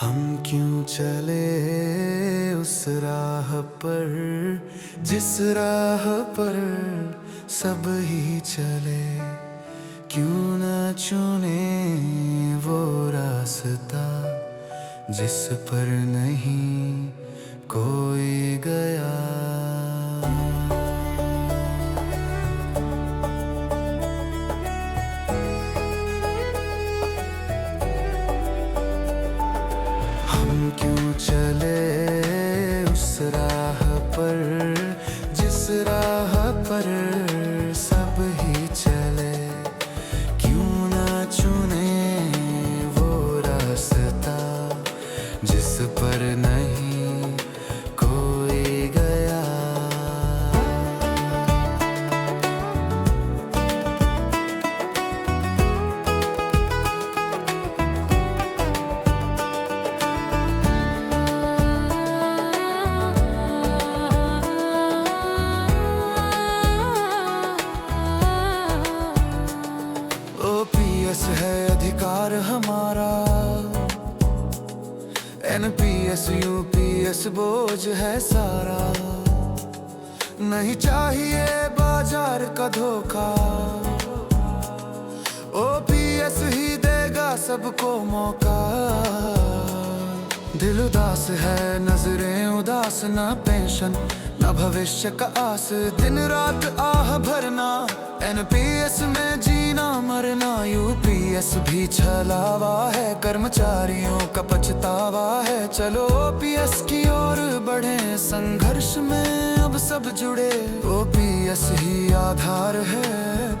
हम क्यों चले उस राह पर जिस राह पर सब ही चले। क्यों न चुने वो रास्ता जिस पर नहीं कोई गया। हम क्यों चले उस राह पर जिस राह पर सब ही चले। क्यों न चुने वो रास्ता जिस पर नहीं कोई गया। ओपीएस है अधिकार हमारा, एनपीएस यूपीएस बोझ है सारा। नहीं चाहिए बाजार का धोखा, ओपीएस ही देगा सबको मौका। दिल उदास है नजरें उदास, ना पेंशन ना भविष्य का आस। दिन रात आह भरना, एनपीएस में जीना मरना। यूपीएस भी छलावा है, कर्मचारियों का पछतावा है। चलो ओपीएस की ओर बढ़े, संघर्ष में अब सब जुड़े। ओपीएस ही आधार है,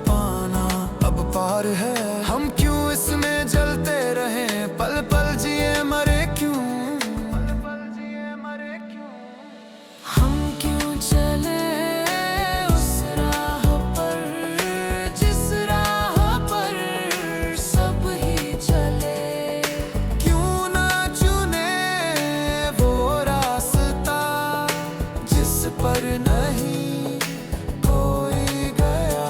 पाना अब पार है। हम क्यों इसमें जलते रहें, पल पल जिए मरे क्यों। हम क्यों चले उस राह पर जिस राह पर सब ही चले। क्यों ना चुने वो रास्ता जिस पर नहीं कोई गया।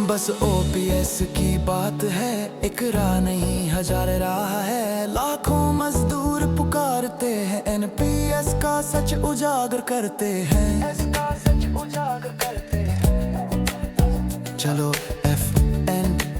बस ओपीएस की बात है, एक राह नहीं हजार राह है। लाखों मजदूर पुकारते हैं, एनपीएस का सच उजागर करते हैं। चलो एफएनपीएसआर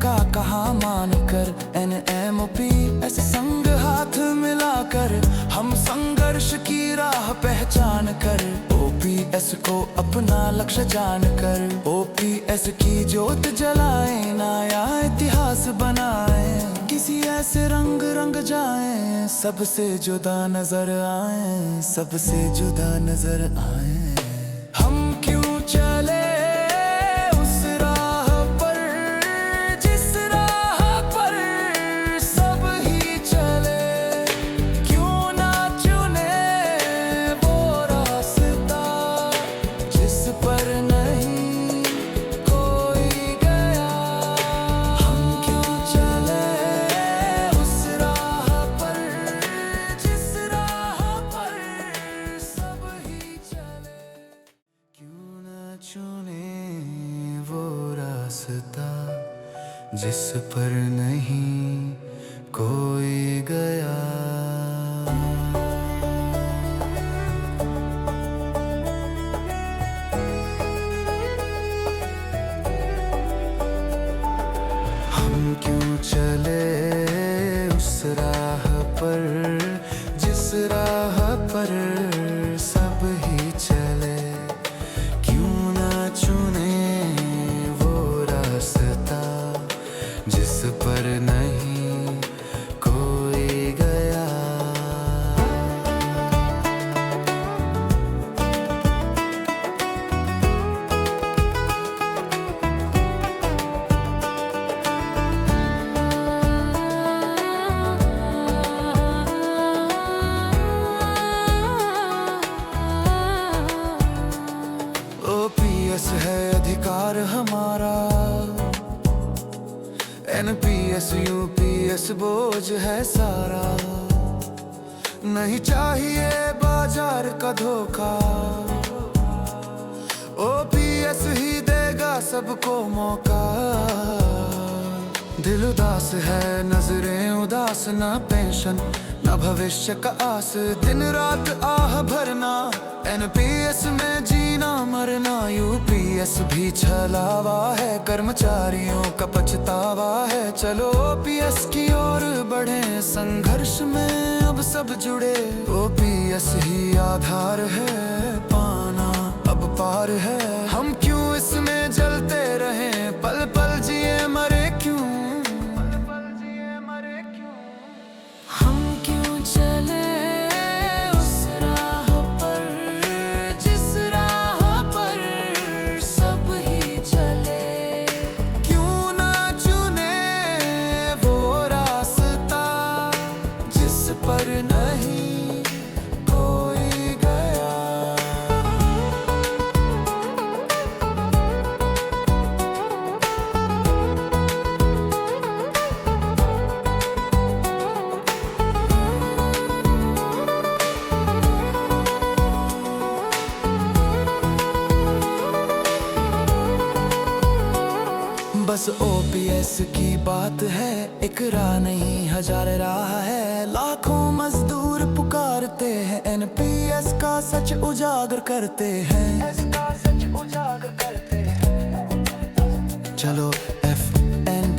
का कहा मानकर, एनएमओपीएस संग हाथ मिलाकर। हम संघर्ष की राह पहचान कर, ओपीएस को अपना लक्ष्य जानकर। ओपीएस की ज्योत जलाए, नया इतिहास बनाए। किसी ऐसे रंग रंग जाए, सबसे जुदा नजर आए, सबसे जुदा नजर आए। हम क्यों चले उस राह पर जिस राह पर सब ही चले। क्यों ना चुने वो रास्ता जिस पर नहीं कोई गया। हम क्यों चले उस राह पर जिस राह पर सब ही चले। क्यों न चुने वो रास्ता जिस पर नहीं कोई गया। हम क्यों चले उस राह पर जिस राह पर सब ही चले। क्यों न चुने वो रास्ता जिस पर नहीं कोई गया। ओपीएस है अधिकार हमारा, NPS UPS बोझ है सारा, नहीं चाहिए बाजार का धोखा। OPS ही देगा सबको मौका। दिल उदास है, नजरें उदास, ना पेंशन ना भविष्य का आस, दिन रात आह भरना। NPS में जीना मरना, UPS भी छलावा है, कर्मचारियों का पछतावा है। चलो OPS की ओर बढ़े, संघर्ष में अब सब जुड़े। OPS ही आधार है, पाना अब पार है। हम क्यों इसमें जलते रहें, पल पल जिए मरे क्यों। हम क्यों चले उस राह पर, जिस राह पर सब ही चले। क्यों ना चुने वो रास्ता, जिस पर नहीं कोई गया। बस OPS की बात है, एक राह नहीं हजार राह है। लाखों मजदूर पुकारते हैं, NPS का सच उजागर करते हैं। चलो FNPSR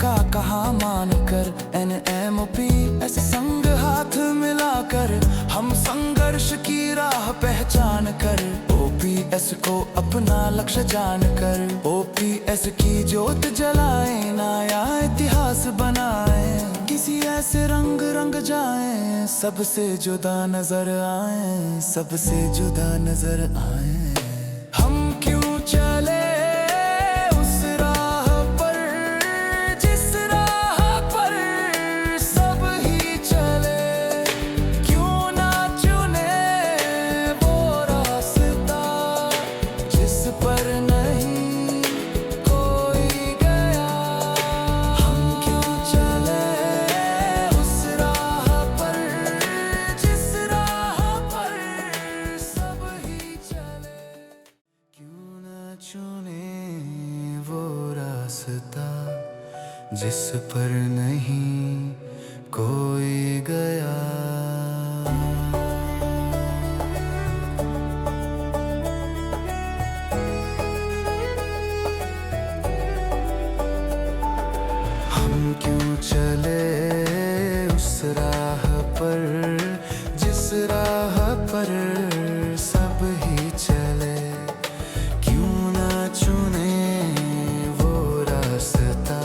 का कहा मानकर, NMOPS संग हाथ मिलाकर, हम संघर्ष की राह पहचान कर। OPS को अपना लक्ष्य जानकर, OPS की ज्योत जलाए, नया इतिहास बनाए। किसी ऐसे रंग जाए, सबसे जुदा नजर आए, सबसे जुदा नजर आए। हम क्यों चले उस राह पर, जिस राह पर सब ही चले। क्यों ना चुने वो रास्ता, जिस पर नहीं कोई गया। हम क्यों चले उस राह पर, जिस राह पर सब ही चले। क्यों ना चुने वो रास्ता, जिस पर नहीं कोई गया। हम क्यों चले उस राह पर, जिस राह पर सब ही चले। क्यों ना चुने वो रास्ता,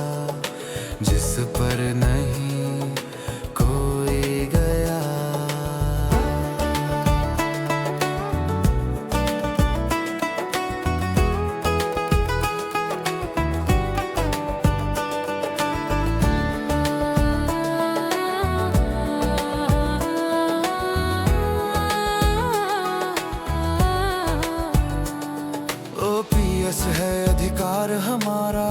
जिस पर नहीं कोई गया। OPS है अधिकार हमारा,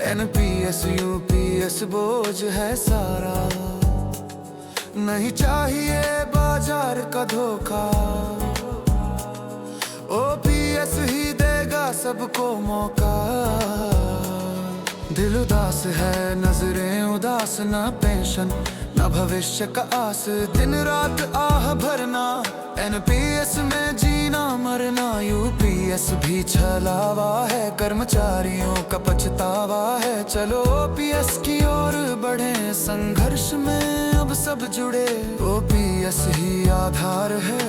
NPS UPS बोझ है सारा, नहीं चाहिए बाजार का धोखा। OPS ही देगा सबको मौका। दिल उदास है, नजरें उदास, ना पेंशन ना भविष्य का आस, दिन रात आह भरना। NPS में जीना मरना, UPS भी छलावा है, कर्मचारियों का पछतावा है। चलो OPS की ओर बढ़े, संघर्ष में अब सब जुड़े। OPS ही आधार है,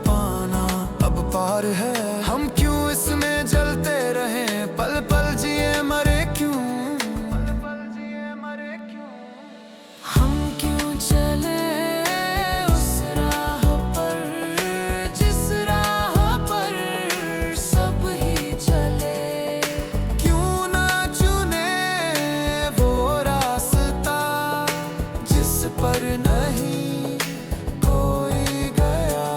पाना अब पार है। हम क्यों इसमें जलते रहें, पल पल जिए मरे क्यों। हम क्यों चले उस राह पर, जिस राह पर सब ही चले। क्यों ना चुने वो रास्ता, जिस पर नहीं कोई गया।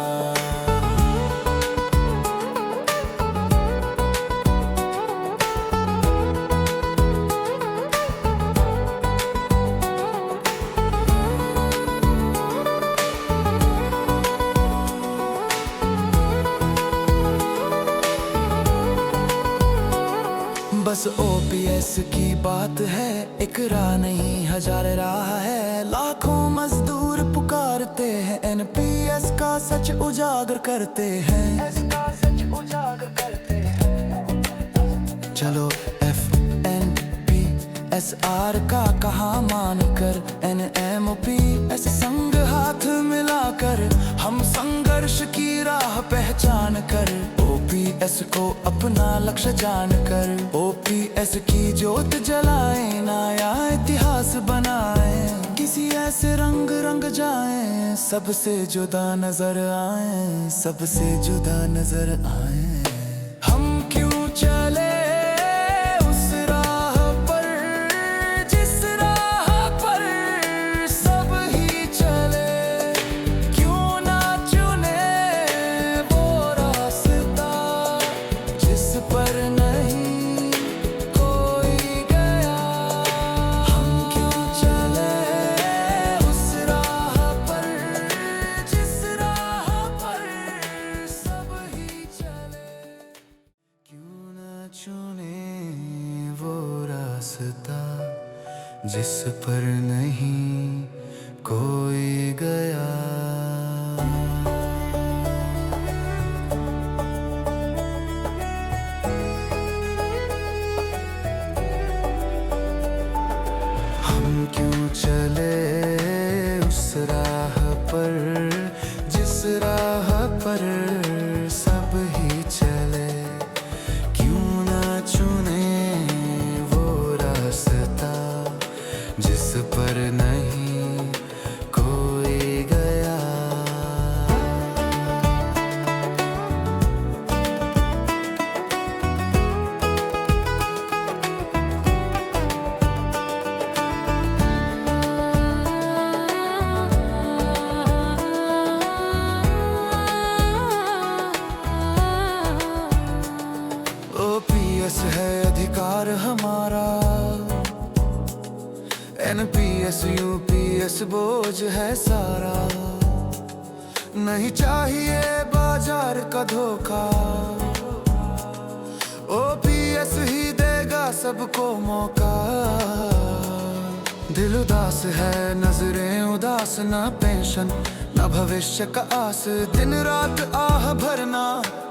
बस ओपीएस की बात है, एक राह नहीं हजार राह है। लाखों मजदूर पुकारते हैं, एनपीएस का सच उजागर करते हैं। चलो एफएनपीएसआर का कहा मानकर, एनएमओपीएस संग हाथ मिलाकर, हम संघर्ष की राह पहचान कर, ओपीएस को अपना लक्ष्य जानकर, ओपीएस की ज्योत जलाए, नया इतिहास बनाए, किसी ऐसे रंग जाए, सबसे जुदा नजर आए, सबसे जुदा नजर आए। हम क्यों चले उस राह पर, जिस राह पर सब ही चले, क्यों ना चुने वो रास्ता जिस पर नहीं कोई गया। हम क्यों चले उस राह पर, जिस राह पर सब ही चले, क्यों ना चुने वो रास्ता जिस पर नहीं कोई गया। हम क्यों चले उस राह पर, जिस राह पर सब ही चले, क्यों ना चुने वो रास्ता जिस पर नहीं कोई गया। ओपीएस है अधिकार हमारा, एनपीएस यूपीएस बोझ है सारा, नहीं चाहिए बाजार का धोखा, ओपीएस ही देगा सबको मौका। दिल उदास है, नजरें उदास, ना पेंशन ना भविष्य का आस, दिन रात आह भरना,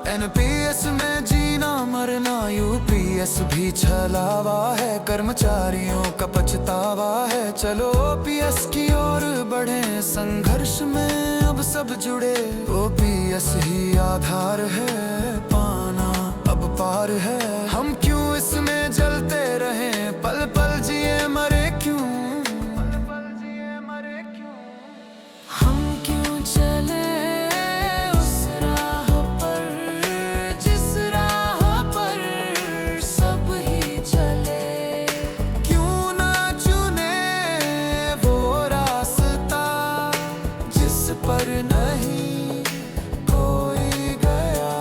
एनपीएस में जीना मरना, यूपीएस भी छलावा है, कर्मचारियों का पछतावा है। चलो ओपीएस की ओर बढ़े, संघर्ष में अब सब जुड़े, ओपीएस ही आधार है, पाना अब पार है। हम क्यों इसमें जलते रहे, पल पल जिए मरे क्यों, हम क्यों चले उस राह पर, जिस राह पर सब ही चले, क्यों ना चुने वो रास्ता जिस पर नहीं कोई गया।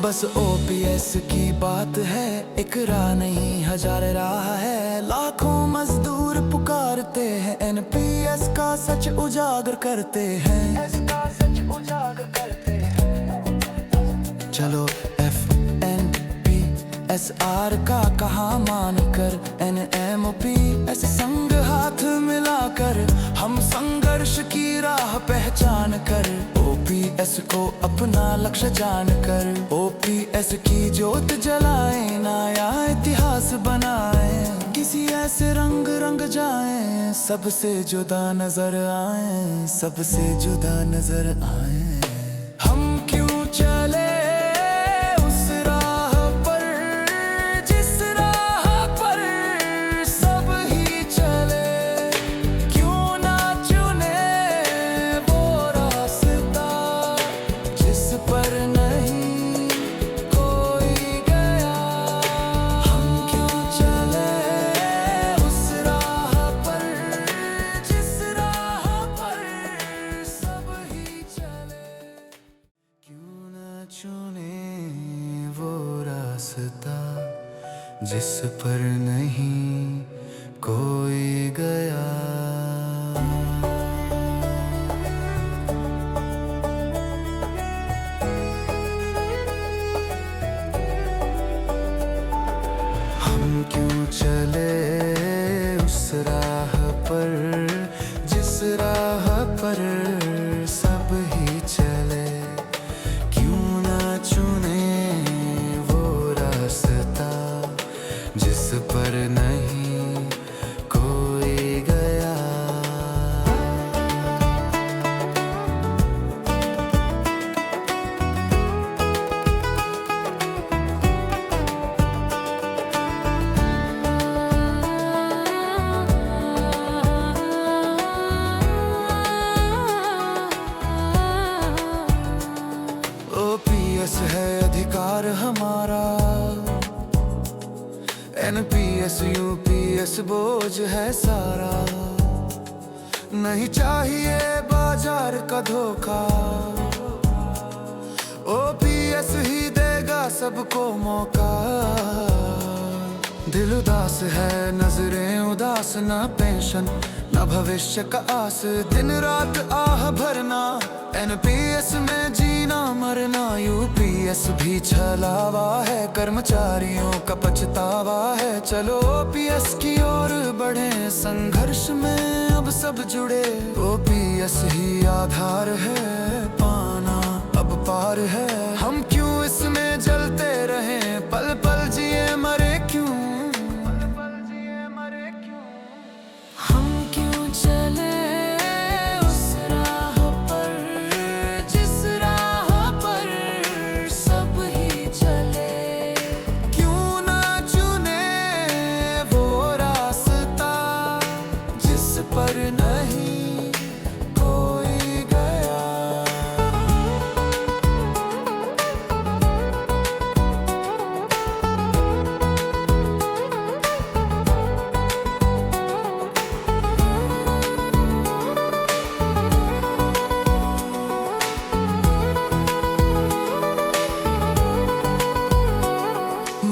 बस ओपीएस की बात है, एक राह नहीं हजार राह है। लाखों मजदूर पुकारते हैं, एनपीएस का सच उजागर करते हैं। चलो एफएनपीएसआर का कहा मानकर, एनएमओपीएस संग हाथ मिलाकर, हम संघर्ष की राह पहचान कर, ओपीएस को अपना लक्ष्य जानकर, ओपीएस की ज्योत जलाए, नया इतिहास बनाए, किसी ऐसे रंग जाए, सबसे जुदा नजर आए, सबसे जुदा नजर आए। हम क्यों चले उस राह पर, जिस राह पर सब ही चले, क्यों ना चुने वो रास्ता जिस पर नहीं कोई गया। हम क्यों चले उस राह पर, जिस राह पर सब ही चले। जिस पर नहीं कोई गया। हम क्यों चले उस राह पर जिस राह पर सब ही चले, क्यों ना चुने वो रास्ता जिस पर नहीं कोई गया। ओपीएस है अधिकार हमारा, एनपीएस यूपीएस बोझ है सारा। नहीं चाहिए बाजार का धोखा, ओपीएस ही देगा सबको मौका। दिल उदास है नजरें उदास, ना पेंशन ना भविष्य का आस, दिन रात आह भरना। एनपीएस में जीना मरना, यूपीएस भी छलावा है, कर्मचारियों का पछतावा है। चलो ओपीएस की ओर बढ़े, संघर्ष में अब सब जुड़े। ओपीएस ही आधार है, पाना अब पार है। हम क्यों इसमें जलते रहें, पल पल जिए मरे क्यों। हम क्यों चले उस राह पर जिस राह पर सब ही चले, क्यों ना चुने वो रास्ता जिस पर नहीं कोई गया।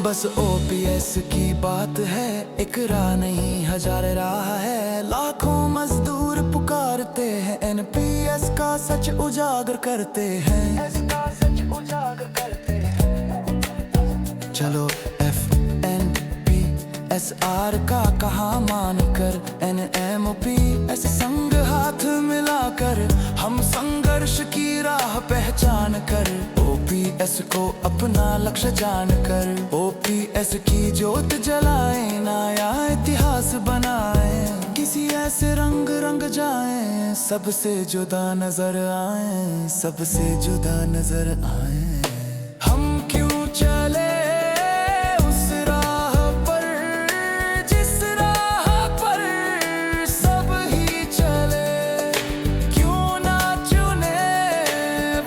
बस ओपीएस की बात है, एक राह नहीं हजार राह है। लाखों मजदूर पुकारते हैं, एनपीएस का सच उजागर करते हैं। चलो एफएनपीएसआर का कहा मानकर, एनएमओपीएस संग हाथ मिलाकर, हम संघर्ष की राह पहचान कर, ओपीएस को अपना लक्ष्य जानकर, ओपीएस की ज्योत जलाए, नया इतिहास बनाए। किसी ऐसे रंग रंग जाए, सबसे जुदा नजर आए, सबसे जुदा नजर आए। हम क्यों चले उस राह पर जिस राह पर सब ही चले, क्यों ना चुने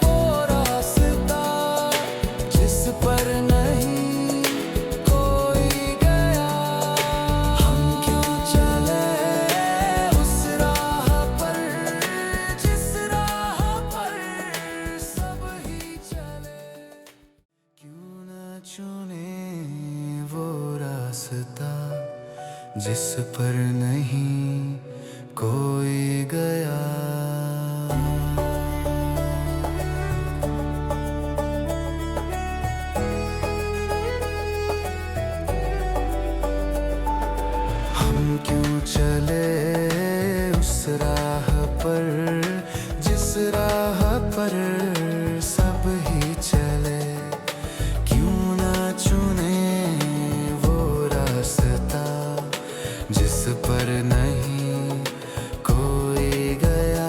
वो रास्ता जिस पर नहीं कोई गया। हम क्यों चले उस राह पर जिस राह पर सब ही चले, क्यों ना चुने वो रास्ता जिस पर नहीं कोई गया। हम क्यों चले उस राह पर जिस राह पर सब ही चले, क्यों ना चुने वो रास्ता जिस पर नहीं कोई गया।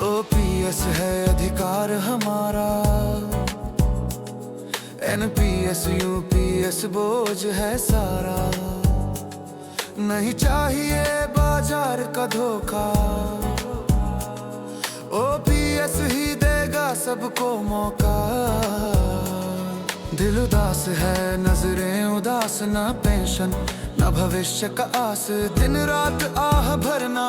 ओपीएस है अधिकार हमारा, एनपीएस यूपीएस बोझ है सारा। नहीं चाहिए बाजार का धोखा, ओपीएस ही देगा सबको मौका। दिल उदास है, नजरें उदास, ना पेंशन ना भविष्य का आस। दिन रात आह भरना,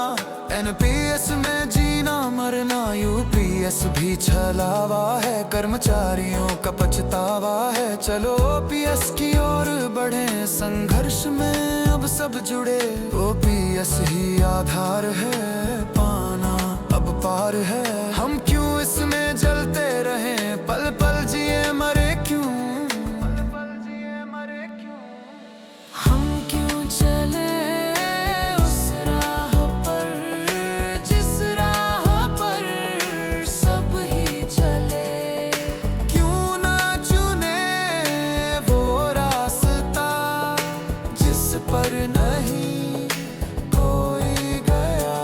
एनपीएस में जीना मरना। यूपीएस भी छलावा है, कर्मचारियों का पछतावा है। चलो ओपीएस की ओर बढ़े, संघर्ष में अब सब जुड़े। ओपीएस ही आधार है, पाना अब पार है। हम क्यों इसमें जलते रहें, पल पल जिए मरे क्यों। हम क्यों चले उस राह पर, जिस राह पर सब ही चले। क्यों ना चुने वो रास्ता, जिस पर नहीं कोई गया।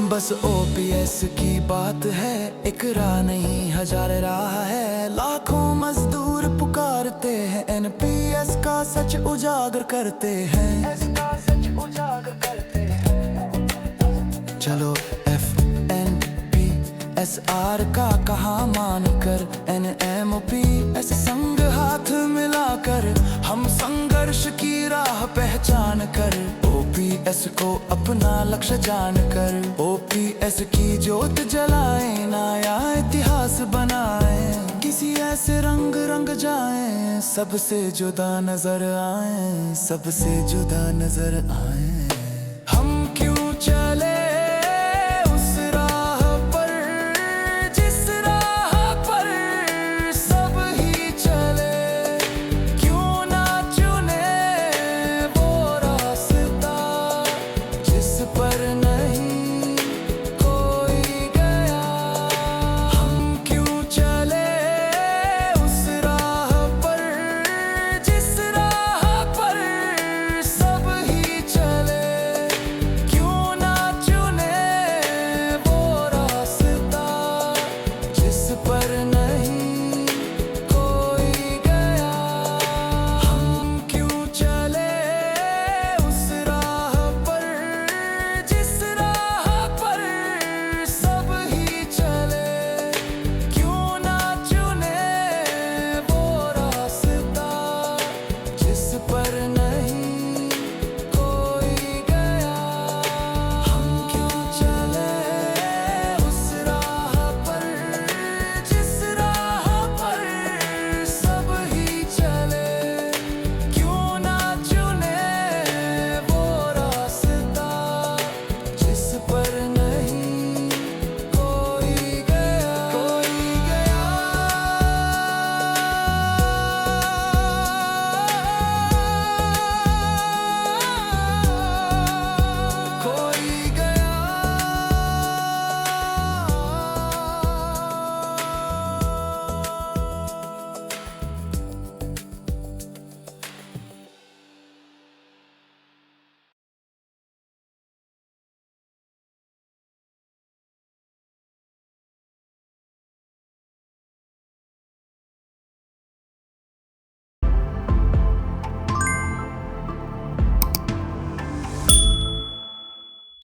बस ओपीएस की बात है, एक राह नहीं हजार राह है। लाखों मजदूर पुकारते हैं, एनपीएस का सच उजागर करते हैं। चलो FNPSR का कहा मानकर, NMOPS संग हाथ मिलाकर, हम संघर्ष की राह पहचान कर। ओपीएस को अपना लक्ष्य जानकर, ओपीएस की ज्योत जलाए, नया इतिहास बनाए। किसी ऐसे रंग जाए, सबसे जुदा नजर आए, सबसे जुदा नजर आए।